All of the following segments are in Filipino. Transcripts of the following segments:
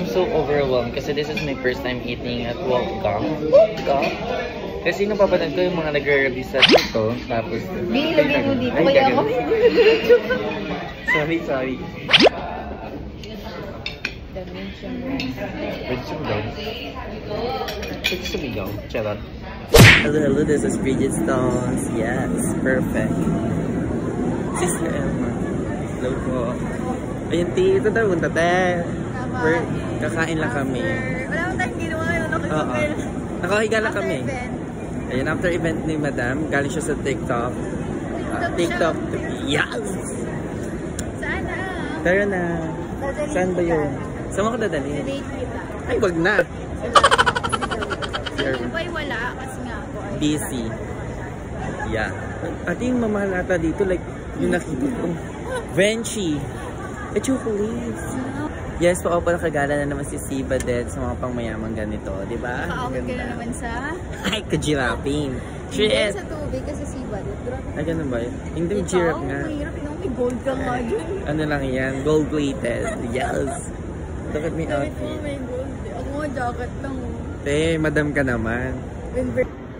I'm so overwhelmed kasi this is my first time eating at Wolfgang. Kasi napapanood ko yung mga nagre-review sa dito, tapos... Ilagay mo dito, kaya ako hindi. Sorry. Pwede sumigaw. Charot. Hello, this is Bridget Stones. Yes, perfect. Sister Emma. Hello po. Ayun, ito daw, tate. Kakain lang kami. Wala mo tayong ginawa yun. Nakahiga lang kami. Ayun, after event ni Madam, galing siya sa TikTok. TikTok. Yes! Saan na? Tara na. Saan ba yun? Saan mo ko dadalhin? Ay, wag na. Ay, wala. Kasi nga ako ay... Busy. Yeah. Ate, yung mamahal ata dito, like, yung nakita ko. Venchi. Chocolates. Yes, pa pala kagala na naman si Siva din sa mga pangmayamang ganito, di ba? Naka-out ka na naman sa... Ay, kajirapin. Hindi sa tubig kasi Siva din. Ay, ganun ba yun? Hindi yung giraffe nga. Mahirap, may gold ka nga dyan. Ano lang yan? Gold-plated. Yes. Look at me outfit. May gold. Ako nga jacket lang. Madam ka naman.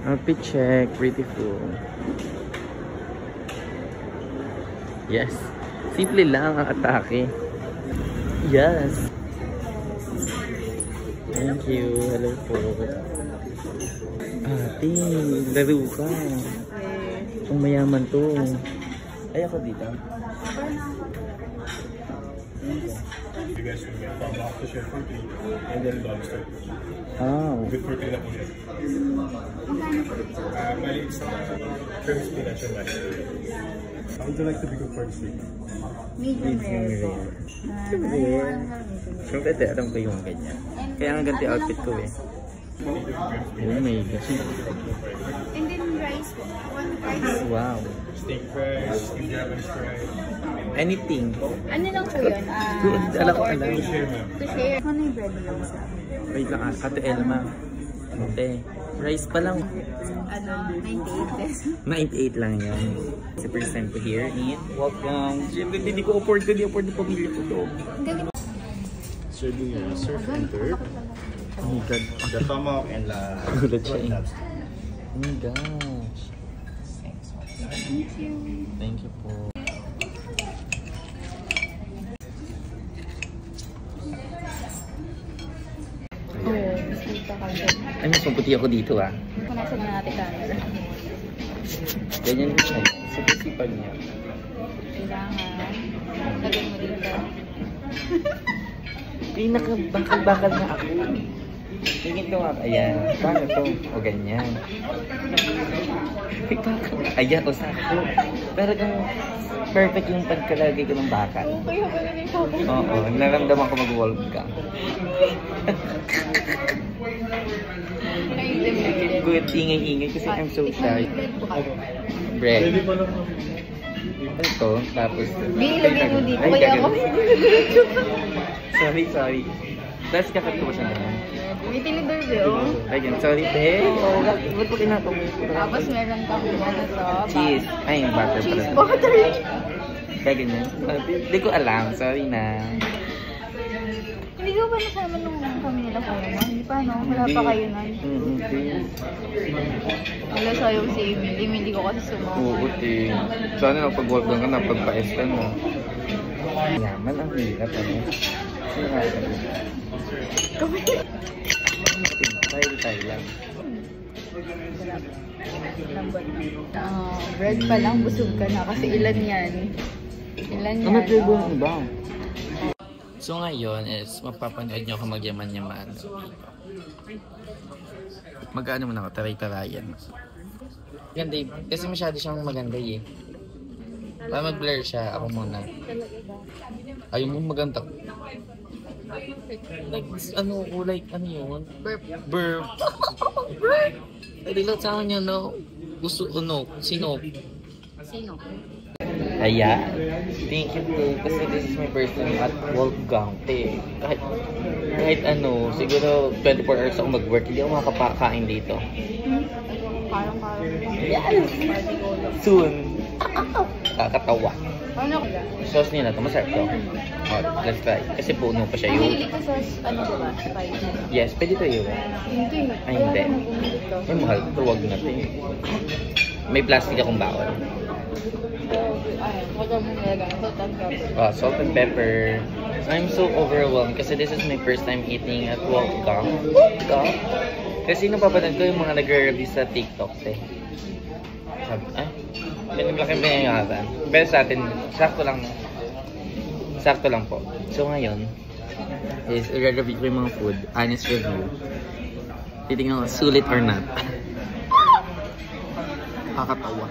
Outfit check. Beautiful. Yes. Simple lang ang atake. Yes. Thank you. Hello po. Ate, laro ka. Ang mayaman to. Ay, ako dito. You guys will get from off the chef fruity and then lobster. Oh. With tortilla po siya. Mali sa shrimp spinach and mash. How would you like to be cooked for this week? Medium rare po. Siyempre, alam ko yung ganyan. Kaya nga ganti outfit ko eh. Oh my gosh. And then rice po. One rice. Wow. Steak fries, steamed Japanese fries. Anything. Ano lang po yun? Alam ko alam. To share, ma'am. To share. Ano yung bread lang sa Wait lang, Ate Elma. Ate, rice pa lang. ano, 98 pesos. 98 lang yan. It's the first time to hear it. Welcome. Siyempre, hindi ko afford ko. Hindi afford yung pamilya ko to. Ang galing. Serving your surf and turf. Oh my God. The tomahawk and the Gulat siya eh. lobster. Oh my gosh. Thank you. Thank you po. Oo, mas dito ka dyan. Ay, mas mabuti ako dito ah. Punasan na natin camera. Ganyan siya. Sa pagsipan niya. Kailangan. Lagay mo dito. Pinakabakal-bakal na ako. Tingin ko nga. Ayan. Paano to? O ganyan. Ayan, o sakto. Pero kung perfect yung pagkalagay ko ng bakal. Okay, ako na rin ako. Oo, naramdaman ko mag-wolf ka. Good, ingay-ingay kasi I'm so shy. Bread. Ito, tapos... Ilagay mo dito, kaya ako hindi. Sorry. Tapos kakat ko ba siya naman? May tinidor ba Ayun, sorry te. Ba't po tinatong? Tapos meron kang ano to? Cheese. Ay, yung butter Cheese pala. butter. Kaya ganyan. Hindi ko alam. Sorry na. Hindi ko ba nasama nung kami nila kuya mo? Hindi pa, no? Wala pa kayo nun. Wala sa'yo si Emily. Hindi ko kasi sumama. Oo, te. Sana napag-work lang ka na pagpa-estan mo. Yaman ang hirap. Sino nga ito? Tayo lang. Bread pa lang, busog ka na. Kasi ilan yan? Ilan yan? Ano flavor ng iba? So ngayon is mapapanood nyo ako magyaman-yaman. Mag-ano mo na ako, taray-tarayan. Ganda eh. Kasi masyado siyang maganda eh. Para mag-blur siya, ako muna. Ayaw mo maganda. Like, ano ko, like, ano yun? Burp. Burp. Burp. Ay, sa akin yun, no? Gusto, ano, sino? Sino? Ayan. Thank you po. Kasi this is my first time at Wolfgang. Kahit ano, siguro 24 hours ako mag-work, hindi ako makakapakain dito. Parang Yes! Soon. Kakatawa. Ano? Sauce nila ito, masarap to. Oh, let's try. Kasi puno pa siya Pumili yung... ka sa, ano diba? Spicy. Yes, pwede to yun. Hindi. Ay, hindi. Kaya naman pumili ka. Ay, mahal. Tuwag natin. May plastic akong bawal. Ay, wag mo nilagay. Salt and pepper. Salt and pepper. I'm so overwhelmed kasi this is my first time eating at World Cup. World Cup? Kasi napapanood ko yung mga nag-review sa TikTok eh. Sabi, pinaglaking pinangyayaran. Pero sa atin, sakto lang. Sakto lang po. So ngayon, is i-review ko yung mga food. Honest review. Titingnan ko, sulit or not. Kakatawa.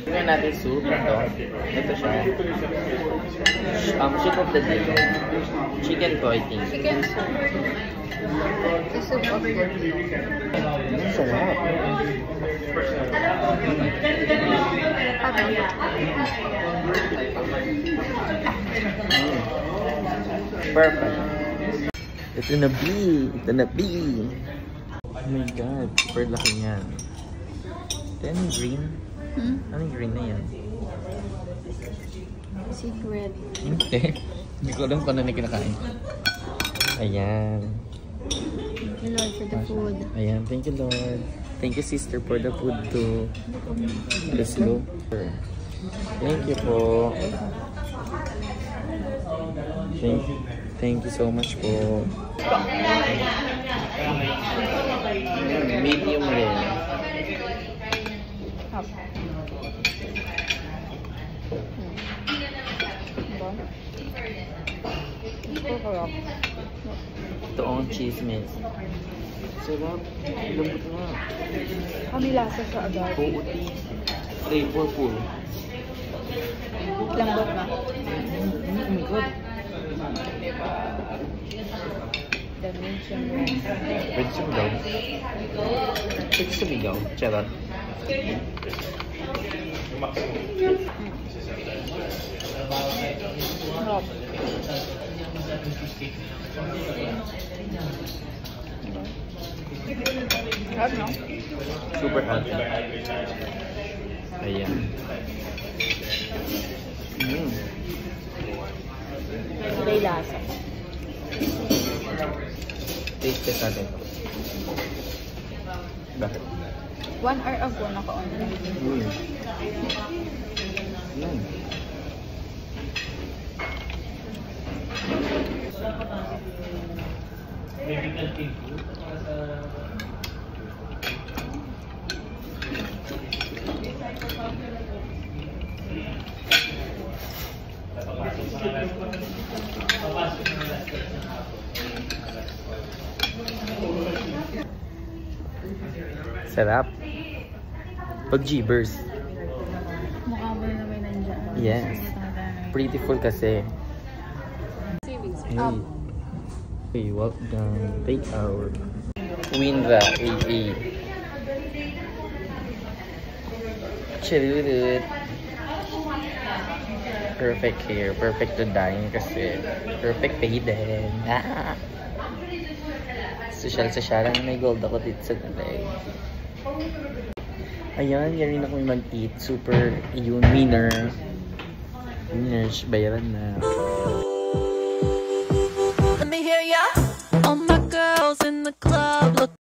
Tingnan natin soup. Ito siya. Soup of the day. Chicken to, I think. Chicken soup. The soup of the Ang sarap. Perfect. Ito na B. Ito na B. Oh my God. Super laki yan. Ito yung green. Anong green na yan? secret. Hindi. Hindi ko alam kung ano na kinakain. Ayan. Thank you, Lord, for the food. Ayan. Thank you, Lord. Thank you, sister, for the food too. Let's go. Thank you po. Thank you so much po. Medium rare. Ito ang chismis. Sarap. Lambot nga. Kami lasa sa agad. Puuti. Flavorful. Lambot na. Oh my God. The medium rare. Pwede sumigaw. Pwede sumigaw. Charot. Sarap. Sarap, no? Super hot. Ayan. May lasa. Taste test natin. Bakit? 1 hour ago naka-on. Sarap. Pag Jeebers. Mukha mo na may nandiyan. Yes. Pretty full kasi. Series. Hey, welcome. Take out. Winra AA. Chirurut. Perfect hair. Perfect to dine kasi perfect pay din. Social ang may gold ako dito sa talag. Ayan, yan rin ako may mag-eat. Super, yun, winner. Winners, bayaran na. Let me hear ya. All my girls in the club.